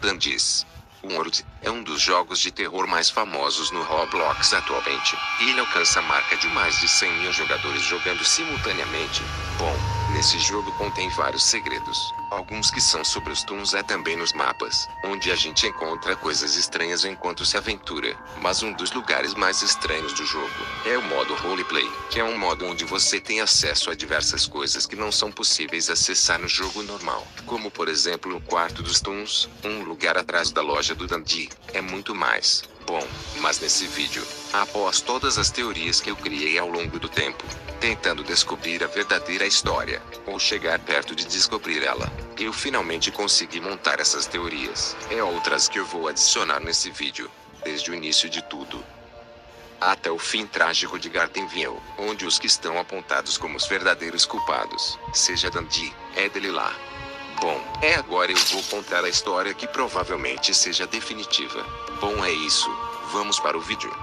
Dandies. O World é um dos jogos de terror mais famosos no Roblox atualmente. Ele alcança a marca de mais de 100 mil jogadores jogando simultaneamente. Bom, nesse jogo contém vários segredos. Alguns que são sobre os tuns também nos mapas, onde a gente encontra coisas estranhas enquanto se aventura. Mas um dos lugares mais estranhos do jogo é o modo roleplay, que é um modo onde você tem acesso a diversas coisas que não são possíveis acessar no jogo normal. Como por exemplo o quarto dos tuns, um lugar atrás da loja do Dundee. É muito mais. Bom, mas nesse vídeo, após todas as teorias que eu criei ao longo do tempo, tentando descobrir a verdadeira história, ou chegar perto de descobrir ela, eu finalmente consegui montar essas teorias. É outras que eu vou adicionar nesse vídeo, desde o início de tudo até o fim trágico de Gardenville, onde os que estão apontados como os verdadeiros culpados, seja Dundee, é dele lá. Bom, agora eu vou contar a história que provavelmente seja definitiva. Bom, é isso. Vamos para o vídeo.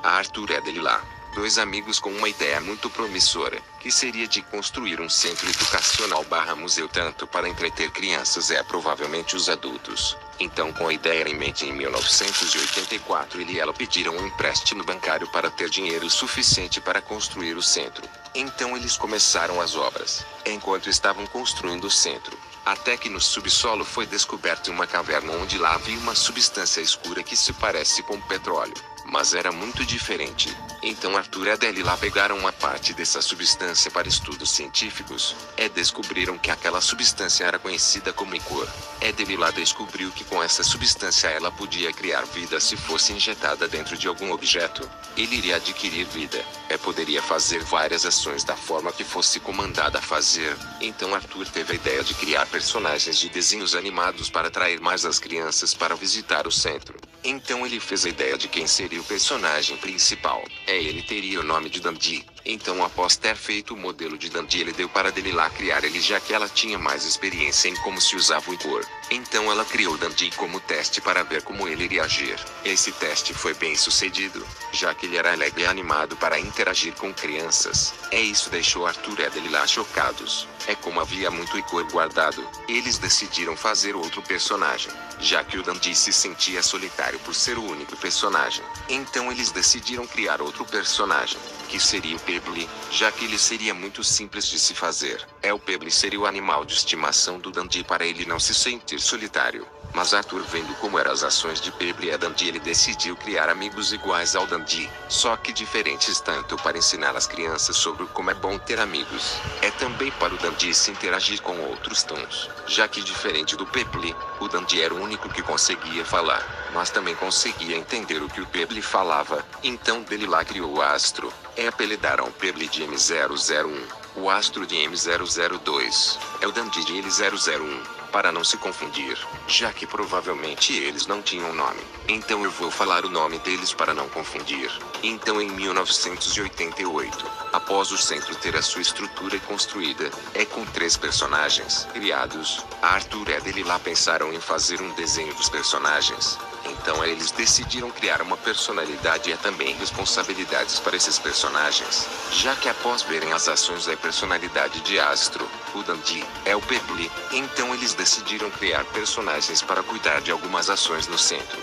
Arthur e Delilah, dois amigos com uma ideia muito promissora, que seria de construir um centro educacional museu tanto para entreter crianças provavelmente os adultos. Então, com a ideia em mente, em 1984 ele e ela pediram um empréstimo bancário para ter dinheiro suficiente para construir o centro. Então eles começaram as obras, enquanto estavam construindo o centro. Até que no subsolo foi descoberta uma caverna onde lá havia uma substância escura que se parece com petróleo, mas era muito diferente. Então Arthur e Delilah pegaram uma parte dessa substância para estudos científicos. Descobriram que aquela substância era conhecida como Ichor. Delilah descobriu que com essa substância ela podia criar vida se fosse injetada dentro de algum objeto. Ele iria adquirir vida. Poderia fazer várias ações da forma que fosse comandada a fazer. Então Arthur teve a ideia de criar personagens de desenhos animados para atrair mais as crianças para visitar o centro. Então ele fez a ideia de quem seria o personagem principal. Ele teria o nome de Dundee. Então, após ter feito o modelo de Dundee, ele deu para Delilah criar ele, já que ela tinha mais experiência em como se usava o Ichor. Então ela criou Dundee como teste para ver como ele iria agir. Esse teste foi bem sucedido, já que ele era alegre e animado para interagir com crianças. Isso deixou Arthur e Delilah chocados. Como havia muito Ichor guardado, eles decidiram fazer outro personagem, já que o Dundee se sentia solitário por ser o único personagem. Então eles decidiram criar outro personagem, que seria o Pebble, já que ele seria muito simples de se fazer. O Pebble seria o animal de estimação do Dundee para ele não se sentir solitário. Mas Arthur, vendo como eram as ações de Pebble e Dundee, ele decidiu criar amigos iguais ao Dundee, só que diferentes, tanto para ensinar as crianças sobre como é bom ter amigos, também para o Dundee se interagir com outros tons, já que diferente do Pebble, o Dundee era o único que conseguia falar, mas também conseguia entender o que o Pebble falava. Então Delilah criou o Astro. Apelidaram o Pebble de M001, o Astro de M002, o Dundee de L001, para não se confundir, já que provavelmente eles não tinham nome. Então eu vou falar o nome deles para não confundir. Então em 1988, após o centro ter a sua estrutura construída, com 3 personagens criados, Arthur e Delilah pensaram em fazer um desenho dos personagens. Então eles decidiram criar uma personalidade e também responsabilidades para esses personagens, já que após verem as ações e a personalidade de Astro, o Dundee, o Pebble, então eles decidiram criar personagens para cuidar de algumas ações no centro,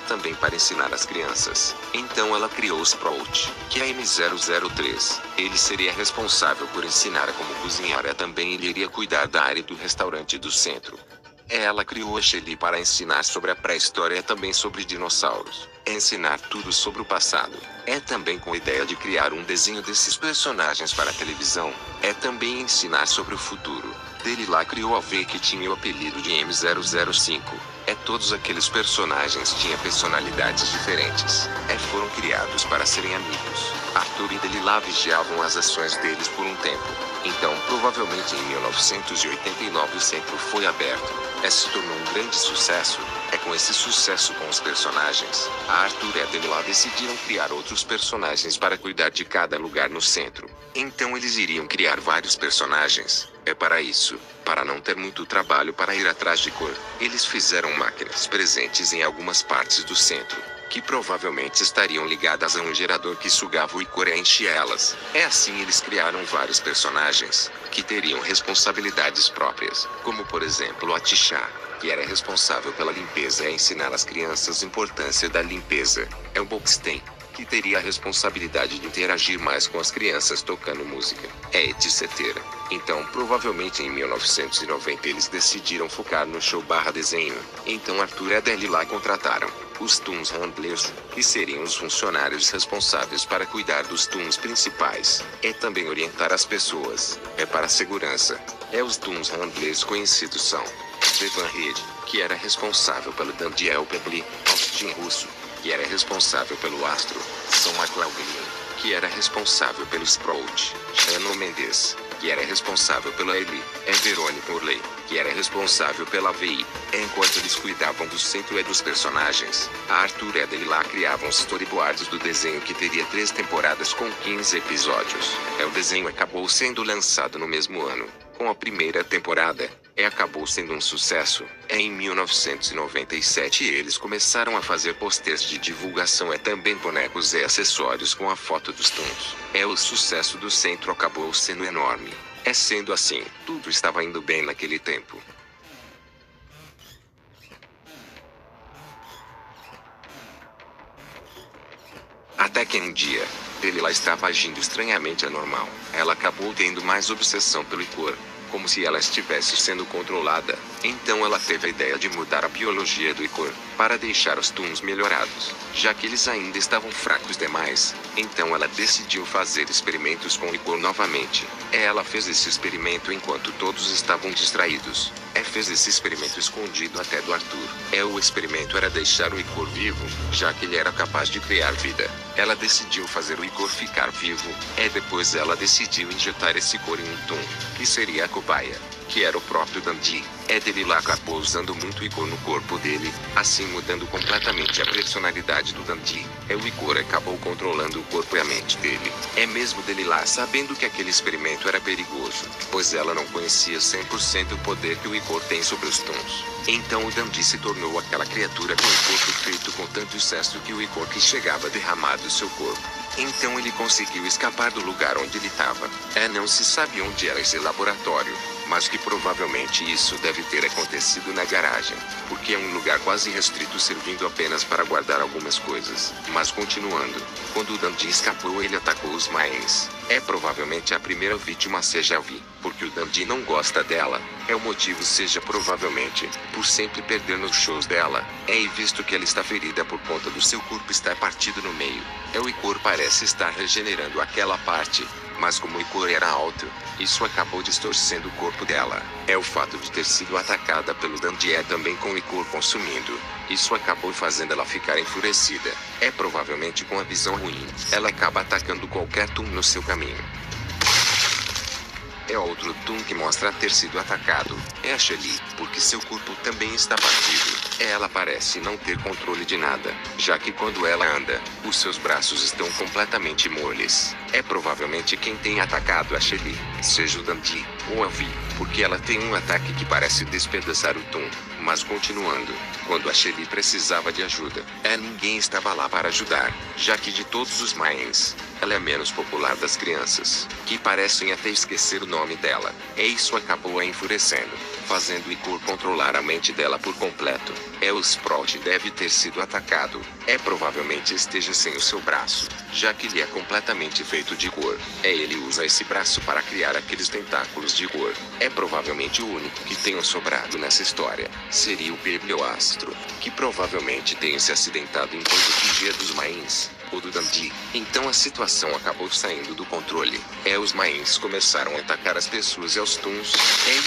também para ensinar as crianças. Então ela criou o Sprout, que é M003. Ele seria responsável por ensinar como cozinhar também ele iria cuidar da área do restaurante do centro. Ela criou a Shelly para ensinar sobre a pré-história e também sobre dinossauros. Ensinar tudo sobre o passado. Também com a ideia de criar um desenho desses personagens para a televisão. Também ensinar sobre o futuro. Delilah criou a V, que tinha o apelido de M005. Todos aqueles personagens tinham personalidades diferentes. Foram criados para serem amigos. Arthur e Delilah vigiavam as ações deles por um tempo. Então, provavelmente em 1989 o centro foi aberto. Se tornou um grande sucesso. Com esse sucesso com os personagens, Arthur e Delilah decidiram criar outros personagens para cuidar de cada lugar no centro. Então eles iriam criar vários personagens. Para isso, para não ter muito trabalho para ir atrás de cor, eles fizeram máquinas presentes em algumas partes do centro. que provavelmente estariam ligadas a um gerador que sugava o licor e enchia elas. Assim eles criaram vários personagens, que teriam responsabilidades próprias, como por exemplo a Tisha, que era responsável pela limpeza e a ensinar às crianças a importância da limpeza. É o Boxten, que teria a responsabilidade de interagir mais com as crianças tocando música, etc. Então provavelmente em 1990 eles decidiram focar no show/desenho. Então Arthur e a Delilah contrataram os Toons Handlers, que seriam os funcionários responsáveis para cuidar dos Toons principais. É também orientar as pessoas. É para a segurança. Os Toons Handlers conhecidos são Devan Reed, que era responsável pelo Dandiel Pebble, Austin Russo, que era responsável pelo Astro, São McLaughlin, que era responsável pelo Sprout, Shannon Mendes, que era responsável pela Ellie, Verônica Urley, que era responsável pela VI. Enquanto eles cuidavam do centro e dos personagens, a Arthur e a Delilah criavam os storyboards do desenho, que teria 3 temporadas com 15 episódios. O desenho acabou sendo lançado no mesmo ano, com a primeira temporada. Acabou sendo um sucesso. Em 1997 eles começaram a fazer posters de divulgação também bonecos e acessórios com a foto dos Toons. O sucesso do centro acabou sendo enorme. Sendo assim, tudo estava indo bem naquele tempo. Até que um dia, Delilah estava agindo estranhamente anormal. Ela acabou tendo mais obsessão pelo licor, como se ela estivesse sendo controlada. Então ela teve a ideia de mudar a biologia do licor, para deixar os Toons melhorados, já que eles ainda estavam fracos demais. Então ela decidiu fazer experimentos com o licor novamente. Ela fez esse experimento enquanto todos estavam distraídos. Fez esse experimento escondido até do Arthur. O experimento era deixar o licor vivo, já que ele era capaz de criar vida. Ela decidiu fazer o licor ficar vivo. Depois ela decidiu injetar esse licor em um Toon, que seria a cobaia, que era o próprio Dundee. Delilah acabou usando muito licor no corpo dele, assim mudando completamente a personalidade do Dundee. O licor acabou controlando o corpo e a mente dele. Mesmo Delilah sabendo que aquele experimento era perigoso, pois ela não conhecia 100% o poder que o licor tem sobre os Toons. Então o Dundee se tornou aquela criatura com o corpo feito com tanto excesso que o licor que chegava derramado do seu corpo. Então ele conseguiu escapar do lugar onde ele estava. Não se sabe onde era esse laboratório, mas que provavelmente isso deve ter acontecido na garagem, porque é um lugar quase restrito, servindo apenas para guardar algumas coisas. Mas continuando, quando o Dundee escapou, ele atacou os Mayans. Provavelmente a primeira vítima seja a Vi, porque o Dundee não gosta dela. O motivo seja provavelmente por sempre perder nos shows dela. E visto que ela está ferida por conta do seu corpo estar partido no meio, o licor parece estar regenerando aquela parte. Mas como o licor era alto, isso acabou distorcendo o corpo dela. O fato de ter sido atacada pelo Dundee também com o licor consumindo. Isso acabou fazendo ela ficar enfurecida. Provavelmente com a visão ruim. Ela acaba atacando qualquer Toon no seu caminho. Outro Toon que mostra ter sido atacado. A Shelly, porque seu corpo também está partido. Ela parece não ter controle de nada, já que quando ela anda, os seus braços estão completamente moles. Provavelmente quem tem atacado a Shelly, seja o Dundee, ou a Vi, porque ela tem um ataque que parece despedaçar o Toon. Mas continuando, quando a Shelly precisava de ajuda, ninguém estava lá para ajudar, já que de todos os Mayans, ela é a menos popular das crianças, que parecem até esquecer o nome dela. Isso acabou a enfurecendo, fazendo o licor controlar a mente dela por completo. O Sprout deve ter sido atacado. Provavelmente esteja sem o seu braço, já que ele é completamente feito de cor. Ele usa esse braço para criar aqueles tentáculos de cor. Provavelmente o único que tenha sobrado nessa história seria o Biblioastro, que provavelmente tenha se acidentado enquanto fugia dos Mayans, ou do Dundee. Então a situação acabou saindo do controle. Os Mayans começaram a atacar as pessoas e aos Toons.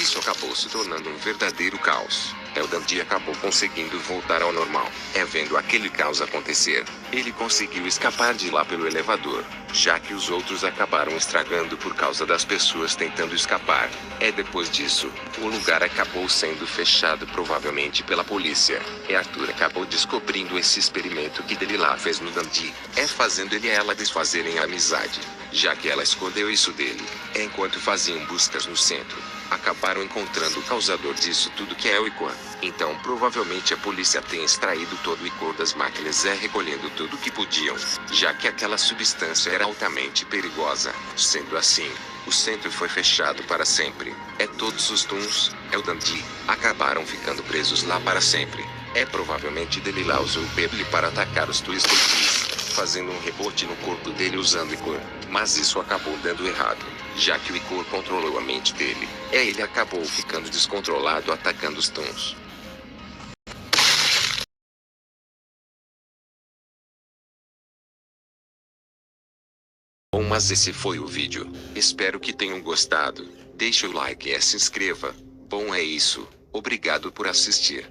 Isso acabou se tornando um verdadeiro caos. O Dundee acabou conseguindo voltar ao normal. Vendo aquele caos acontecer, ele conseguiu escapar de lá pelo elevador, já que os outros acabaram estragando por causa das pessoas tentando escapar. Depois disso, o lugar acabou sendo fechado provavelmente pela polícia. Arthur acabou descobrindo esse experimento que Delilah fez no Dundee, fazendo ele e ela desfazerem a amizade, já que ela escondeu isso dele, enquanto faziam buscas no centro. acabaram encontrando o causador disso tudo, que é o Ichor. Então provavelmente a polícia tem extraído todo o Ichor das máquinas, recolhendo tudo que podiam, já que aquela substância era altamente perigosa. Sendo assim, o centro foi fechado para sempre. Todos os Toons, o Dundee, acabaram ficando presos lá para sempre. Provavelmente Delilah usou o Peble para atacar os Twisted Keys, fazendo um rebote no corpo dele usando Ichor, mas isso acabou dando errado, já que o Ichor controlou a mente dele. Ele acabou ficando descontrolado atacando os Toons. Bom, mas esse foi o vídeo. Espero que tenham gostado. Deixe o like e se inscreva. Bom, é isso. Obrigado por assistir.